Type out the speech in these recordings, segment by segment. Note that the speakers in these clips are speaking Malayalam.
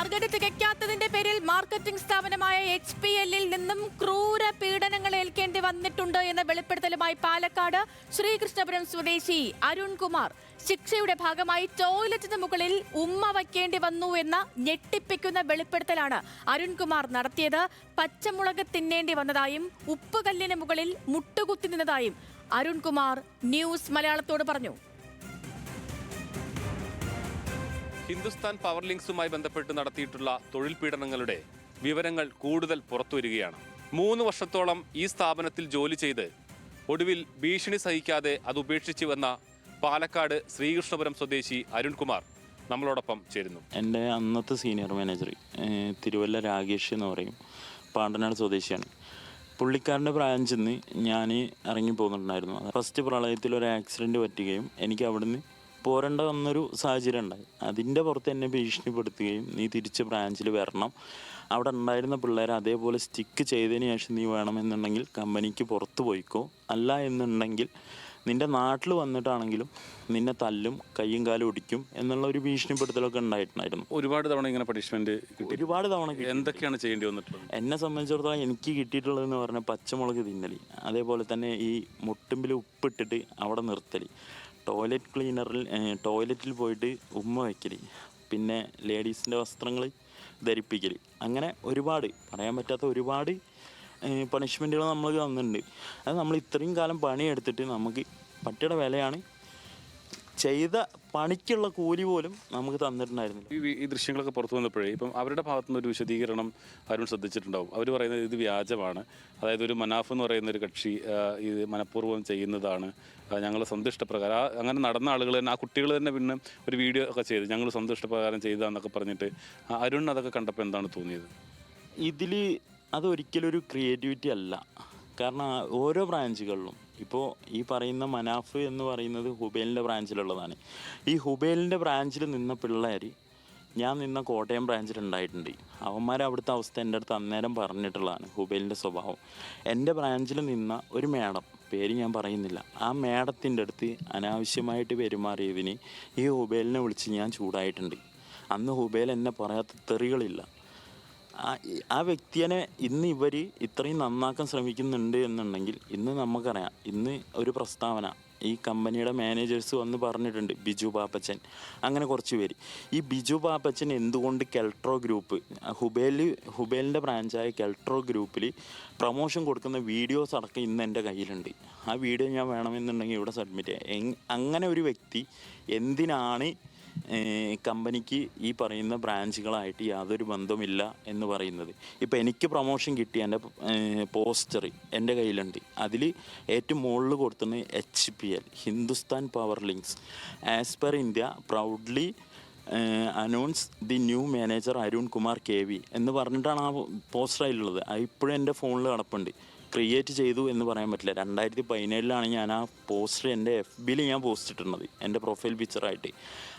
ടാർഗറ്റ് തികയ്ക്കാത്തതിന്റെ പേരിൽ മാർക്കറ്റിംഗ് സ്ഥാപനമായ HPLൽ നിന്നും ക്രൂര പീഡനങ്ങൾ ഏൽക്കേണ്ടി വന്നിട്ടുണ്ട് എന്ന വെളിപ്പെടുത്തലുമായി പാലക്കാട് ശ്രീകൃഷ്ണപുരം സ്വദേശി അരുൺകുമാർ. ശിക്ഷയുടെ ഭാഗമായി ടോയ്ലറ്റിന് മുകളിൽ ഉമ്മ വയ്ക്കേണ്ടി വന്നു എന്ന ഞെട്ടിപ്പിക്കുന്ന വെളിപ്പെടുത്തലാണ് അരുൺകുമാർ നടത്തിയത്. പച്ചമുളക് തിന്നേണ്ടി വന്നതായും ഉപ്പുകല്ലിന് മുകളിൽ മുട്ടുകുത്തി നിന്നതായും അരുൺകുമാർ ന്യൂസ് മലയാളത്തോട് പറഞ്ഞു. ഹിന്ദുസ്ഥാൻ പവർ ലിങ്ക്സുമായി ബന്ധപ്പെട്ട് നടത്തിയിട്ടുള്ള തൊഴിൽ പീഡനങ്ങളുടെ വിവരങ്ങൾ കൂടുതൽ പുറത്തുവരികയാണ്. 3 വർഷത്തോളം ഈ സ്ഥാപനത്തിൽ ജോലി ചെയ്ത് ഒടുവിൽ ഭീഷണി സഹിക്കാതെ അത് ഉപേക്ഷിച്ചു വന്ന പാലക്കാട് ശ്രീകൃഷ്ണപുരം സ്വദേശി അരുൺകുമാർ നമ്മളോടൊപ്പം ചേരുന്നു. എൻ്റെ അന്നത്തെ സീനിയർ മാനേജർ തിരുവല്ല രാകേഷ് എന്ന് പറയും, പാണ്ടനാട് സ്വദേശിയാണ്. പുള്ളിക്കാരൻ്റെ ബ്രാഞ്ചിൽ നിന്ന് ഞാൻ ഇറങ്ങി പോകുന്നുണ്ടായിരുന്നു. ഫസ്റ്റ് പ്രളയത്തിൽ ഒരു ആക്സിഡൻറ്റ് പറ്റുകയും എനിക്ക് അവിടുന്ന് പോരേണ്ട വന്നൊരു സാഹചര്യം ഉണ്ടായി. അതിൻ്റെ പുറത്ത് എന്നെ ഭീഷണിപ്പെടുത്തുകയും നീ തിരിച്ച് ബ്രാഞ്ചിൽ വരണം, അവിടെ ഉണ്ടായിരുന്ന പിള്ളേരെ അതേപോലെ സ്റ്റിക്ക് ചെയ്തതിന് ശേഷം നീ വേണമെന്നുണ്ടെങ്കിൽ കമ്പനിക്ക് പുറത്ത് പോയിക്കോ, അല്ല എന്നുണ്ടെങ്കിൽ നിൻ്റെ നാട്ടിൽ വന്നിട്ടാണെങ്കിലും നിന്നെ തല്ലും, കയ്യും കാലും ഒടിക്കും എന്നുള്ള ഒരു ഭീഷണിപ്പെടുത്തലൊക്കെ ഉണ്ടായിട്ടുണ്ടായിരുന്നു. ഒരുപാട് തവണ ഇങ്ങനെ പണിഷ്മെന്റ് ഒരുപാട് തവണ. എന്തൊക്കെയാണ് ചെയ്യേണ്ടി വന്നിട്ടുള്ളത്? എന്നെ സംബന്ധിച്ചിടത്തോളം എനിക്ക് കിട്ടിയിട്ടുള്ളതെന്ന് പറഞ്ഞാൽ പച്ചമുളക് തിന്നൽ, അതേപോലെ തന്നെ ഈ മുട്ടുമ്പിൽ ഉപ്പിട്ടിട്ട് അവിടെ നിർത്തൽ, ടോയ്ലറ്റിൽ പോയിട്ട് ഉമ്മ വയ്ക്കൽ, പിന്നെ ലേഡീസിൻ്റെ വസ്ത്രങ്ങൾ ധരിപ്പിക്കൽ, അങ്ങനെ ഒരുപാട് പറയാൻ പറ്റാത്ത ഒരുപാട് പണിഷ്മെൻറ്റുകൾ നമ്മൾ തന്നിട്ടുണ്ട്. അത് നമ്മൾ ഇത്രയും കാലം പണിയെടുത്തിട്ട് നമുക്ക് പട്ടിയുടെ വിലയാണ്, ചെയ്ത പണിക്കുള്ള കൂലി പോലും നമുക്ക് തന്നിട്ടുണ്ടായിരുന്നില്ല. ഈ ദൃശ്യങ്ങളൊക്കെ പുറത്തു വന്നപ്പോഴേ ഇപ്പം അവരുടെ ഭാഗത്തുനിന്ന് ഒരു വിശദീകരണം അരുൺ ശ്രദ്ധിച്ചിട്ടുണ്ടാവും. അവർ പറയുന്നത് ഇത് വ്യാജമാണ്, അതായത് ഒരു മനാഫ് എന്ന് പറയുന്ന ഒരു കക്ഷി ഇത് മനഃപൂർവ്വം ചെയ്യുന്നതാണ്, ഞങ്ങൾ സ്വന്തം ഇഷ്ടപ്രകാരം അങ്ങനെ നടന്ന ആളുകൾ തന്നെ, ആ കുട്ടികൾ തന്നെ പിന്നെ ഒരു വീഡിയോ ഒക്കെ ചെയ്ത് ഞങ്ങൾ സ്വന്തം ഇഷ്ടപ്രകാരം ചെയ്തതാന്നൊക്കെ പറഞ്ഞിട്ട് അരുൺ അതൊക്കെ കണ്ടപ്പോൾ എന്താണ് തോന്നിയത്? ഇതിൽ അതൊരിക്കലും ഒരു ക്രിയേറ്റിവിറ്റി അല്ല. കാരണം ഓരോ ബ്രാഞ്ചുകളിലും ഇപ്പോൾ ഈ പറയുന്ന മനാഫ് എന്ന് പറയുന്നത് ഹുബൈലിൻ്റെ ബ്രാഞ്ചിലുള്ളതാണ്. ഈ ഹുബൈലിൻ്റെ ബ്രാഞ്ചിൽ നിന്ന പിള്ളേർ ഞാൻ നിന്ന കോട്ടയം ബ്രാഞ്ചിലുണ്ടായിട്ടുണ്ട്. അവന്മാർ അവിടുത്തെ അവസ്ഥ എൻ്റെ അടുത്ത് അന്നേരം പറഞ്ഞിട്ടുള്ളതാണ്, ഹുബൈലിൻ്റെ സ്വഭാവം. എൻ്റെ ബ്രാഞ്ചിൽ നിന്ന ഒരു മേഡം, പേര് ഞാൻ പറയുന്നില്ല, ആ മേഡത്തിൻ്റെ അടുത്ത് അനാവശ്യമായിട്ട് പെരുമാറിയതിന് ഈ ഹുബൈലിനെ വിളിച്ച് ഞാൻ ചൂടായിട്ടുണ്ട്. അന്ന് ഹുബൈൽ എന്നെ പറയാത്ത തെറികളില്ല. ആ വ്യക്തിയെ ഇന്ന് ഇവർ ഇത്രയും നന്നാക്കാൻ ശ്രമിക്കുന്നുണ്ട് എന്നുണ്ടെങ്കിൽ ഇന്ന് നമുക്കറിയാം, ഇന്ന് ഒരു പ്രസ്താവന ഈ കമ്പനിയുടെ മാനേജേഴ്സ് വന്ന് പറഞ്ഞിട്ടുണ്ട്, ബിജു പാപ്പച്ചൻ, അങ്ങനെ കുറച്ച് പേര്. ഈ ബിജു പാപ്പച്ചൻ എന്തുകൊണ്ട് കെൽട്രോ ഗ്രൂപ്പ്, ഹുബൈലിൻ്റെ ബ്രാഞ്ചായ കെൽട്രോ ഗ്രൂപ്പിൽ പ്രൊമോഷൻ കൊടുക്കുന്ന വീഡിയോസ് അടക്കം ഇന്ന് എൻ്റെ കയ്യിലുണ്ട്. ആ വീഡിയോ ഞാൻ വേണമെന്നുണ്ടെങ്കിൽ ഇവിടെ സബ്മിറ്റ് ചെയ്യാം. അങ്ങനെ ഒരു വ്യക്തി എന്തിനാണ് കമ്പനിക്ക് ഈ പറയുന്ന ബ്രാഞ്ചുകളായിട്ട് യാതൊരു ബന്ധമില്ല എന്ന് പറയുന്നത്? ഇപ്പോൾ എനിക്ക് പ്രൊമോഷൻ കിട്ടിയ എൻ്റെ പോസ്റ്റർ എൻ്റെ കയ്യിലുണ്ട്. അതിൽ ഏറ്റവും മുകളിൽ കൊടുത്തുന്നത് HPL, Hindustan power links, as per India proudly announce the new manager Arunkumar KV എന്ന് പറഞ്ഞിട്ടാണ് ആ പോസ്റ്റർ അതിലുള്ളത്. അത് ഇപ്പോഴും എൻ്റെ ഫോണിൽ കിടപ്പുണ്ട്. ക്രിയേറ്റ് ചെയ്തു എന്ന് പറയാൻ പറ്റില്ല. 2017 ഞാൻ ആ പോസ്റ്റർ എൻ്റെ FBയിൽ ഞാൻ പോസ്റ്റ് ഇട്ടിരുന്നത്, എൻ്റെ പ്രൊഫൈൽ പിക്ചറായിട്ട്.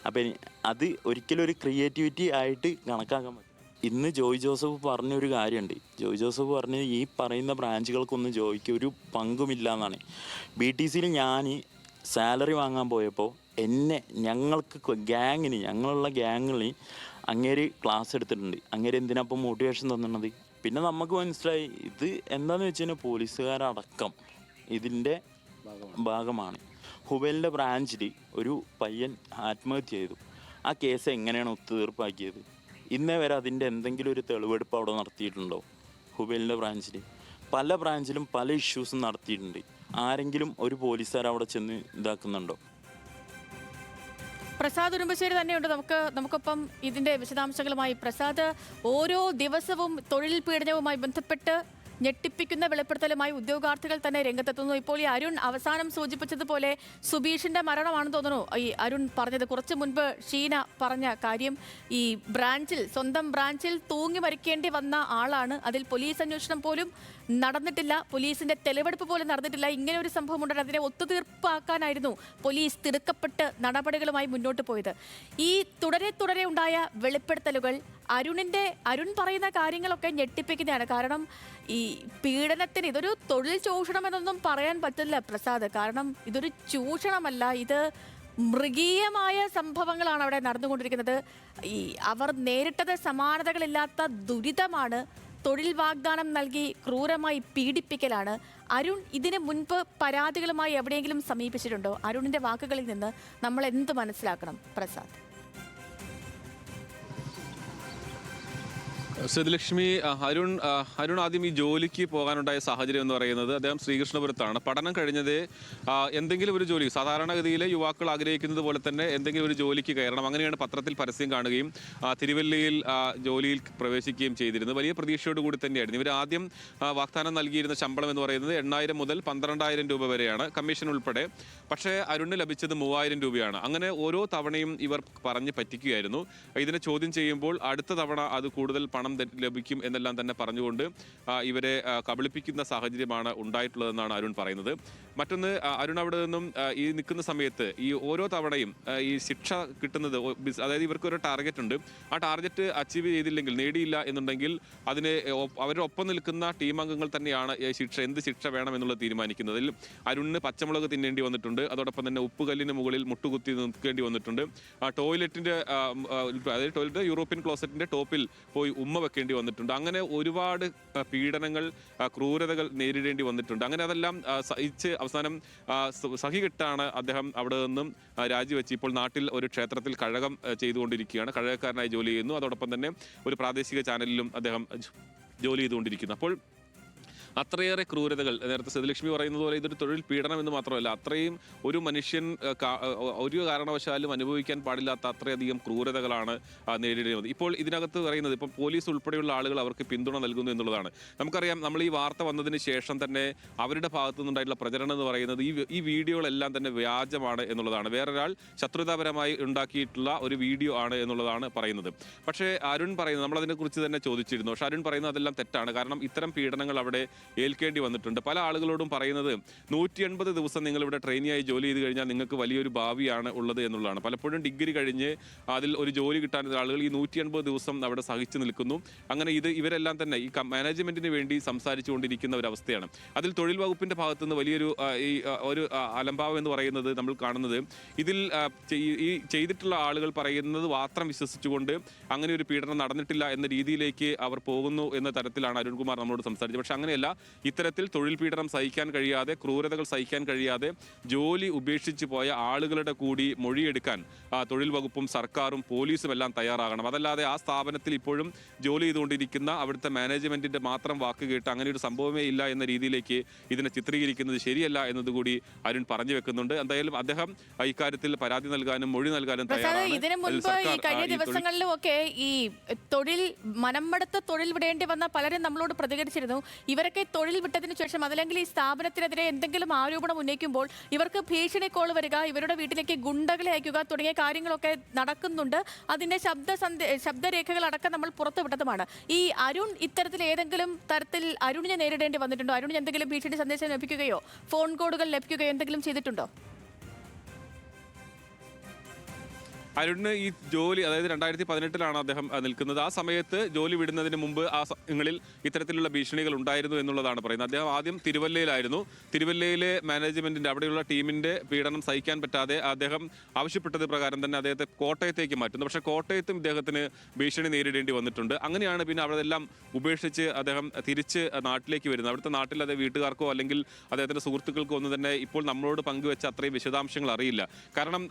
അപ്പം അത് ഒരിക്കലും ഒരു ക്രിയേറ്റിവിറ്റി ആയിട്ട് കണക്കാക്കാൻ പറ്റില്ല. ഇന്ന് ജോയ് ജോസഫ് പറഞ്ഞൊരു കാര്യമുണ്ട്. ജോയ് ജോസഫ് പറഞ്ഞ് ഈ പറയുന്ന ബ്രാഞ്ചുകൾക്കൊന്നും ജോയ്ക്ക് ഒരു പങ്കുമില്ല എന്നാണ്. BTCയിൽ ഞാൻ സാലറി വാങ്ങാൻ പോയപ്പോൾ ഞങ്ങളുള്ള ഗ്യാങ്ങിൽ അങ്ങേര് ക്ലാസ് എടുത്തിട്ടുണ്ട്. അങ്ങേര് എന്തിനപ്പം മോട്ടിവേഷൻ തന്നിട്ടുള്ളത്? പിന്നെ നമുക്ക് മനസ്സിലായി ഇത് എന്താണെന്ന് വെച്ച് കഴിഞ്ഞാൽ പോലീസുകാരടക്കം ഇതിൻ്റെ ഭാഗമാണ്. ഹുബൈലിൻ്റെ ബ്രാഞ്ചിൽ ഒരു പയ്യൻ ആത്മഹത്യ ചെയ്തു. ആ കേസ് എങ്ങനെയാണ് ഒത്തുതീർപ്പാക്കിയത്? ഇന്നേ വരെ അതിൻ്റെ എന്തെങ്കിലും ഒരു തെളിവെടുപ്പ് അവിടെ നടത്തിയിട്ടുണ്ടോ? ഹുബൈലിൻ്റെ ബ്രാഞ്ചിൽ പല ബ്രാഞ്ചിലും പല ഇഷ്യൂസും നടത്തിയിട്ടുണ്ട്. ആരെങ്കിലും ഒരു പോലീസുകാർ അവിടെ ചെന്ന് ഇതാക്കുന്നുണ്ടോ? പ്രസാദ് ഉടുമ്പശ്ശേരി തന്നെയുണ്ട് നമുക്കൊപ്പം ഇതിന്റെ വിശദാംശങ്ങളുമായി. പ്രസാദ്, ഓരോ ദിവസവും തൊഴിൽ പീഡനവുമായി ബന്ധപ്പെട്ട് ഞെട്ടിപ്പിക്കുന്ന വെളിപ്പെടുത്തലുമായി ഉദ്യോഗാർത്ഥികൾ തന്നെ രംഗത്തെത്തുന്നു. ഇപ്പോൾ ഈ അരുൺ അവസാനം സൂചിപ്പിച്ചതുപോലെ സുബീഷിന്റെ മരണമാണെന്ന് തോന്നുന്നു ഈ അരുൺ പറഞ്ഞത്. കുറച്ചു മുൻപ് ഷീന പറഞ്ഞ കാര്യം, ഈ സ്വന്തം ബ്രാഞ്ചിൽ തൂങ്ങി മരിക്കേണ്ടി വന്ന ആളാണ്. അതിൽ പോലീസ് അന്വേഷണം പോലും നടന്നിട്ടില്ല, പോലീസിന്റെ തെളിവെടുപ്പ് പോലും നടന്നിട്ടില്ല. ഇങ്ങനെ ഒരു സംഭവം ഉണ്ടെങ്കിൽ അതിനെ ഒത്തുതീർപ്പാക്കാനായിരുന്നു പോലീസ് തിടുക്കപ്പെട്ട് നടപടികളുമായി മുന്നോട്ട് പോയത്. ഈ തുടരെ ഉണ്ടായ വെളിപ്പെടുത്തലുകൾ അരുൺ പറയുന്ന കാര്യങ്ങളൊക്കെ ഞെട്ടിപ്പിക്കുന്നതാണ്. കാരണം ഈ പീഡനത്തിന് ഇതൊരു തൊഴിൽ ചൂഷണം എന്നൊന്നും പറയാൻ പറ്റില്ല പ്രസാദ്. കാരണം ഇതൊരു ചൂഷണമല്ല, ഇത് മൃഗീയമായ സംഭവങ്ങളാണ് അവിടെ നടന്നുകൊണ്ടിരിക്കുന്നത്. ഈ അവർ നേരിട്ടത് സമാനതകളില്ലാത്ത ദുരിതമാണ്. തൊഴിൽ വാഗ്ദാനം നൽകി ക്രൂരമായി പീഡിപ്പിക്കലാണ്. അരുൺ ഇതിനു മുൻപ് പരാതികളുമായി എവിടെയെങ്കിലും സമീപിച്ചിട്ടുണ്ടോ? അരുണിന്റെ വാക്കുകളിൽ നിന്ന് നമ്മൾ എന്ത് മനസ്സിലാക്കണം പ്രസാദ്? സേതുലക്ഷ്മി, അരുൺ ആദ്യം ഈ ജോലിക്ക് പോകാനുണ്ടായ സാഹചര്യം എന്ന് പറയുന്നത് അദ്ദേഹം ശ്രീകൃഷ്ണപുരത്താണ്. പഠനം കഴിഞ്ഞത് എന്തെങ്കിലും ഒരു ജോലി, സാധാരണഗതിയിൽ യുവാക്കൾ ആഗ്രഹിക്കുന്നത് പോലെ തന്നെ എന്തെങ്കിലും ഒരു ജോലിക്ക് കയറണം. അങ്ങനെയാണ് പത്രത്തിൽ പരസ്യം കാണുകയും തിരുവല്ലയിൽ ജോലിയിൽ പ്രവേശിക്കുകയും ചെയ്തിരുന്നത്. വലിയ പ്രതീക്ഷയോടുകൂടി തന്നെയായിരുന്നു. ഇവർ ആദ്യം വാഗ്ദാനം നൽകിയിരുന്ന ശമ്പളം എന്ന് പറയുന്നത് 8,000 മുതൽ 12,000 രൂപ വരെയാണ്, കമ്മീഷൻ ഉൾപ്പെടെ. പക്ഷേ അരുണിന് ലഭിച്ചത് 3,000 രൂപയാണ്. അങ്ങനെ ഓരോ തവണയും ഇവർ പറഞ്ഞ് പറ്റിക്കുകയായിരുന്നു. ഇതിനെ ചോദ്യം ചെയ്യുമ്പോൾ അടുത്ത തവണ അത് കൂടുതൽ പണം ലഭിക്കും എന്നെല്ലാം തന്നെ പറഞ്ഞുകൊണ്ട് ഇവരെ കബളിപ്പിക്കുന്ന സാഹചര്യമാണ് ഉണ്ടായിട്ടുള്ളതെന്നാണ് അരുൺ പറയുന്നത്. മറ്റൊന്ന്, അരുൺ അവിടെ നിന്നും ഈ നിൽക്കുന്ന സമയത്ത് ഈ ഓരോ തവണയും ഈ ശിക്ഷ കിട്ടുന്നത്, അതായത് ഇവർക്ക് ഒരു ടാർഗറ്റ് ഉണ്ട്. ആ ടാർഗറ്റ് അച്ചീവ് ചെയ്തില്ലെങ്കിൽ, നേടിയില്ല എന്നുണ്ടെങ്കിൽ അതിന് അവരുടെ ഒപ്പം നിൽക്കുന്ന ടീം അംഗങ്ങൾ തന്നെയാണ് എന്ത് ശിക്ഷ വേണം എന്നുള്ളത് തീരുമാനിക്കുന്നതിൽ. അരുണിന് പച്ചമുളക് തിന്നേണ്ടി വന്നിട്ടുണ്ട്. അതോടൊപ്പം തന്നെ ഉപ്പുകല്ലിന് മുകളിൽ മുട്ടുകുത്തി നിൽക്കേണ്ടി വന്നിട്ടുണ്ട്. ടോയ്ലറ്റിന്റെ, അതായത് ടോയ്ലറ്റ് യൂറോപ്യൻ ക്ലോസറ്റിന്റെ ടോപ്പിൽ പോയി ഉമ്മ വെക്കേണ്ടി വന്നിട്ടുണ്ട്. അങ്ങനെ ഒരുപാട് പീഡനങ്ങൾ, ക്രൂരതകൾ നേരിടേണ്ടി വന്നിട്ടുണ്ട്. അങ്ങനെ അതെല്ലാം സഹിച്ച് അവസാനം സഹികെട്ടാണ് അദ്ദേഹം അവിടെ നിന്നും രാജിവെച്ച് ഇപ്പോൾ നാട്ടിൽ ഒരു ക്ഷേത്രത്തിൽ കഴകം ചെയ്തുകൊണ്ടിരിക്കുകയാണ്. കഴകക്കാരനായി ജോലി ചെയ്യുന്നു. അതോടൊപ്പം തന്നെ ഒരു പ്രാദേശിക ചാനലിലും അദ്ദേഹം ജോലി ചെയ്തുകൊണ്ടിരിക്കുന്നു. അപ്പോൾ അത്രയേറെ ക്രൂരതകൾ, നേരത്തെ സേതുലക്ഷ്മി പറയുന്നത് പോലെ ഇതൊരു തൊഴിൽ പീഡനം എന്ന് മാത്രമല്ല, അത്രയും ഒരു മനുഷ്യൻ ഒരു കാരണവശാലും അനുഭവിക്കാൻ പാടില്ലാത്ത അത്രയധികം ക്രൂരതകളാണ് നേരിടേണ്ടത്. ഇപ്പോൾ ഇതിനകത്ത് പറയുന്നത്, ഇപ്പം പോലീസ് ഉൾപ്പെടെയുള്ള ആളുകൾ അവർക്ക് പിന്തുണ നൽകുന്നു എന്നുള്ളതാണ്. നമുക്കറിയാം, നമ്മൾ ഈ വാർത്ത വന്നതിന് ശേഷം തന്നെ അവരുടെ ഭാഗത്തു നിന്നുണ്ടായിട്ടുള്ള പ്രചരണം എന്ന് പറയുന്നത് ഈ വീഡിയോകളെല്ലാം തന്നെ വ്യാജമാണ് എന്നുള്ളതാണ്. വേറൊരാൾ ശത്രുതാപരമായി ഉണ്ടാക്കിയിട്ടുള്ള ഒരു വീഡിയോ ആണ് എന്നുള്ളതാണ് പറയുന്നത്. പക്ഷേ അരുൺ പറയുന്നത്, നമ്മളതിനെക്കുറിച്ച് തന്നെ ചോദിച്ചിരുന്നു, പക്ഷേ അരുൺ പറയുന്നത് അതെല്ലാം തെറ്റാണ്. കാരണം ഇത്തരം പീഡനങ്ങൾ അവിടെ ഏൽക്കേണ്ടി വന്നിട്ടുണ്ട്. പല ആളുകളോടും പറയുന്നത് 180 ദിവസം നിങ്ങൾ ഇവിടെ ട്രെയിനിയായി ജോലി ചെയ്ത് കഴിഞ്ഞാൽ നിങ്ങൾക്ക് വലിയൊരു ഭാവിയാണ് ഉള്ളത് എന്നുള്ളതാണ്. പലപ്പോഴും ഡിഗ്രി കഴിഞ്ഞ് അതിൽ ഒരു ജോലി കിട്ടാൻ ആളുകൾ ഈ 180 ദിവസം അവിടെ സഹിച്ചു നിൽക്കുന്നു. അങ്ങനെ ഇവരെല്ലാം തന്നെ ഈ മാനേജ്മെന്റിന് വേണ്ടി സംസാരിച്ചുകൊണ്ടിരിക്കുന്ന ഒരു അവസ്ഥയാണ്. അതിൽ തൊഴിൽ വകുപ്പിന്റെ ഭാഗത്തുനിന്ന് വലിയൊരു ഒരു അലംഭാവം എന്ന് പറയുന്നത് നമ്മൾ കാണുന്നത്, ഇതിൽ ഈ ചെയ്തിട്ടുള്ള ആളുകൾ പറയുന്നത് മാത്രം വിശ്വസിച്ചുകൊണ്ട് അങ്ങനെ ഒരു പീഡനം നടന്നിട്ടില്ല എന്ന രീതിയിലേക്ക് അവർ പോകുന്നു എന്ന തരത്തിലാണ് അരുൺകുമാർ നമ്മളോട് സംസാരിച്ചത്. പക്ഷെ അങ്ങനെയല്ല. ഇത്തരത്തിൽ തൊഴിൽ പീഡനം സഹിക്കാൻ കഴിയാതെ, ക്രൂരതകൾ സഹിക്കാൻ കഴിയാതെ ജോലി ഉപേക്ഷിച്ച് പോയ ആളുകളുടെ കൂടി മൊഴിയെടുക്കാൻ തൊഴിൽ വകുപ്പും സർക്കാരും പോലീസും എല്ലാം തയ്യാറാകണം. അതല്ലാതെ ആ സ്ഥാപനത്തിൽ ഇപ്പോഴും ജോലി ചെയ്തുകൊണ്ടിരിക്കുന്ന അവിടുത്തെ മാനേജ്മെന്റിന്റെ മാത്രം വാക്ക് കേട്ട് അങ്ങനെ ഒരു സംഭവമേ ഇല്ല എന്ന രീതിയിലേക്ക് ഇതിനെ ചിത്രീകരിക്കുന്നത് ശരിയല്ല എന്നതുകൂടി അരുൺ പറഞ്ഞു വെക്കുന്നുണ്ട്. എന്തായാലും അദ്ദേഹം ഇക്കാര്യത്തിൽ പരാതി നൽകാനും മൊഴി നൽകാനും തയ്യാറാണ്. ഇതിനു മുൻപ് ഈ കഴിഞ്ഞ ദിവസങ്ങളിലും ഒക്കെ ഈ മനംമടുത്ത തൊഴിൽ വിടേണ്ടി വന്ന പലരും നമ്മളോട് പ്രതികരിച്ചിരുന്നു. ഇവരൊക്കെ തൊഴിൽ വിട്ടതിന് ശേഷം അതല്ലെങ്കിൽ ഈ സ്ഥാപനത്തിനെതിരെ എന്തെങ്കിലും ആരോപണം ഉന്നയിക്കുമ്പോൾ ഇവർക്ക് ഭീഷണി കോൾ വരിക, ഇവരുടെ വീട്ടിലേക്ക് ഗുണ്ടകളെ അയക്കുക തുടങ്ങിയ കാര്യങ്ങളൊക്കെ നടക്കുന്നുണ്ട്. അതിന്റെ ശബ്ദരേഖകൾ അടക്കം നമ്മൾ പുറത്തുവിട്ടതുമാണ്. ഈ അരുൺ ഇത്തരത്തിൽ ഏതെങ്കിലും തരത്തിൽ അരുണിനെ നേരിടേണ്ടി വന്നിട്ടുണ്ടോ? അരുണിന് എന്തെങ്കിലും ഭീഷണി സന്ദേശം ലഭിക്കുകയോ ഫോൺ കോളുകൾ ലഭിക്കുകയോ എന്തെങ്കിലും ചെയ്തിട്ടുണ്ടോ? അരുണിന് ഈ ജോലി, അതായത് 2018 അദ്ദേഹം നിൽക്കുന്നത്. ആ സമയത്ത് ജോലി വിടുന്നതിന് മുമ്പ് ആ സമയങ്ങളിൽ ഇത്തരത്തിലുള്ള ഭീഷണികൾ ഉണ്ടായിരുന്നു എന്നുള്ളതാണ് പറയുന്നത്. അദ്ദേഹം ആദ്യം തിരുവല്ലയിലായിരുന്നു. തിരുവല്ലയിലെ മാനേജ്മെന്റിന്റെ, അവിടെയുള്ള ടീമിന്റെ പീഡനം സഹിക്കാൻ പറ്റാതെ അദ്ദേഹം ആവശ്യപ്പെട്ടത് പ്രകാരം തന്നെ അദ്ദേഹത്തെ കോട്ടയത്തേക്ക് മാറ്റുന്നു. പക്ഷേ കോട്ടയത്തും ഇദ്ദേഹത്തിന് ഭീഷണി നേരിടേണ്ടി വന്നിട്ടുണ്ട്. അങ്ങനെയാണ് പിന്നെ അവിടെ എല്ലാം ഉപേക്ഷിച്ച് അദ്ദേഹം തിരിച്ച് നാട്ടിലേക്ക് വരുന്നത്. അവിടുത്തെ നാട്ടിൽ അത് വീട്ടുകാർക്കോ അല്ലെങ്കിൽ അദ്ദേഹത്തിന്റെ സുഹൃത്തുക്കൾക്കോ ഒന്നും തന്നെ ഇപ്പോൾ നമ്മളോട് പങ്കുവെച്ച അത്രയും വിശദാംശങ്ങൾ അറിയില്ല. കാരണം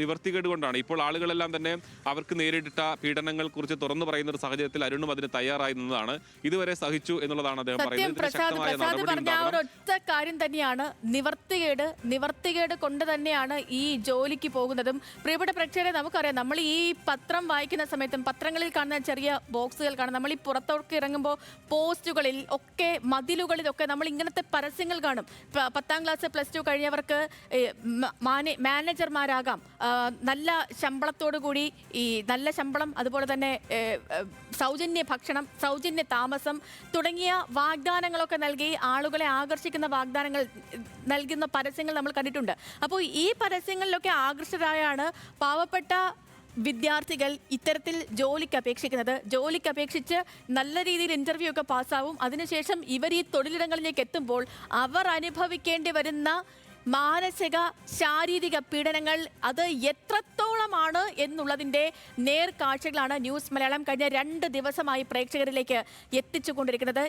നിവർത്തികേട് കൊണ്ടാണ്. ഇപ്പോൾ ആളുകളെല്ലാം തന്നെ അവർക്ക് നേരിട്ട പീഡനങ്ങൾ കുറിച്ച് തുറന്നു പറയുന്ന ഒരു സാഹചര്യത്തിൽ അരുണും അതിന് തയ്യാറായി നിന്നതാണ്. ഇതുവരെ സഹിച്ചു എന്നുള്ളതാണ് അദ്ദേഹം പറയുന്നത്. ഒറ്റ കാര്യം തന്നെയാണ്, നിവർത്തികേട് കൊണ്ട് തന്നെയാണ് ഈ ജോലിക്ക് പോകുന്നതും. പ്രിയപ്പെട്ട പ്രേക്ഷകരെ, നമുക്കറിയാം, നമ്മൾ ഈ പത്രം വായിക്കുന്ന സമയത്തും പത്രങ്ങളിൽ കാണുന്ന ചെറിയ ബോക്സുകൾ കാണും. നമ്മൾ ഈ പുറത്തോട്ട് ഇറങ്ങുമ്പോൾ പോസ്റ്റുകളിൽ ഒക്കെ, മതിലുകളിലൊക്കെ നമ്മൾ ഇങ്ങനത്തെ പരസ്യങ്ങൾ കാണും. 10ാം ക്ലാസ് +2 കഴിഞ്ഞവർക്ക് മാനേജർമാരാകാം, നല്ല ശമ്പളത്തോടു കൂടി, ഈ നല്ല ശമ്പളം, അതുപോലെ തന്നെ സൗജന്യ ഭക്ഷണം, സൗജന്യ താമസം തുടങ്ങിയ വാഗ്ദാനങ്ങളൊക്കെ നൽകി ആളുകളെ ആകർഷിക്കുന്ന വാഗ്ദാനങ്ങൾ നൽകുന്ന പരസ്യങ്ങൾ നമ്മൾ കണ്ടിട്ടുണ്ട്. അപ്പോൾ ഈ പരസ്യങ്ങളിലൊക്കെ ആകർഷകരായാണ് പാവപ്പെട്ട വിദ്യാർത്ഥികൾ ഇത്തരത്തിൽ ജോലിക്ക് അപേക്ഷിക്കുന്നത്. ജോലിക്ക് അപേക്ഷിച്ച് നല്ല രീതിയിൽ ഇന്റർവ്യൂ ഒക്കെ പാസ്സാവും. അതിനുശേഷം ഇവർ ഈ തൊഴിലിടങ്ങളിലേക്ക് എത്തുമ്പോൾ അവർ അനുഭവിക്കേണ്ടി വരുന്ന മാനസിക ശാരീരിക പീഡനങ്ങൾ അത് എത്രത്തോളമാണ് എന്നുള്ളതിന്റെ നേർക്കാഴ്ചകളാണ് ന്യൂസ് മലയാളം കഴിഞ്ഞ 2 ദിവസമായി പ്രേക്ഷകരിലേക്ക് എത്തിച്ചുകൊണ്ടിരിക്കുന്നത്.